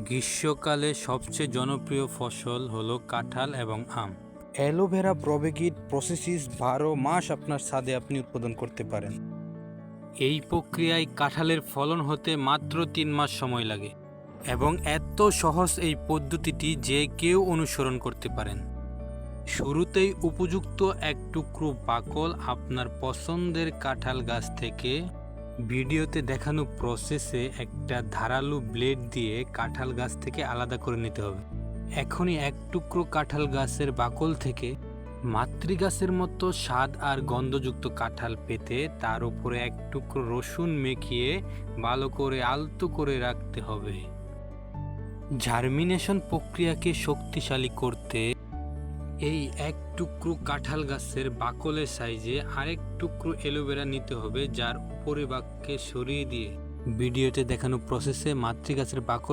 গ্রীষ্মকালে সবচেয়ে জনপ্রিয় ফসল হলো কাঁঠাল এবং আম। অ্যালোভেরা প্রোপেগেট প্রসেসিস 12 মাস আপনার ছাদে আপনি উৎপাদন করতে পারেন। এই প্রক্রিয়ায় কাঁঠালের ফলন হতে মাত্র 3 মাস সময় লাগে এবং এত সহজ এই পদ্ধতিটি যে কেউ অনুসরণ করতে পারেন। শুরুতেই উপযুক্ত এক টুকরো বাকল আপনার পছন্দের কাঁঠাল গাছ থেকে ভিডিওতে দেখানো প্রসেসে একটা ধারালো ব্লেড দিয়ে কাঁঠাল গাছ থেকে আলাদা করে নিতে হবে। এখনই এক টুকরো কাঁঠাল গাছের বাকল থেকে মাতৃগাছের মতো স্বাদ আর গন্ধযুক্ত কাঁঠাল পেতে তার উপরে এক টুকরো রসুন মেখিয়ে ভালো করে আলতো করে রাখতে হবে। জার্মিনেশন প্রক্রিয়াকে শক্তিশালী করতে এই এক টুকরো কাঁঠাল গাছের বাকলের সাইজে আরেক টুকরো অ্যালোভেরা নিতে হবে, যার উপরে বাককে সরিয়ে দিয়ে ভিডিওতে দেখানো প্রসেসে মাতৃগাছের বাকল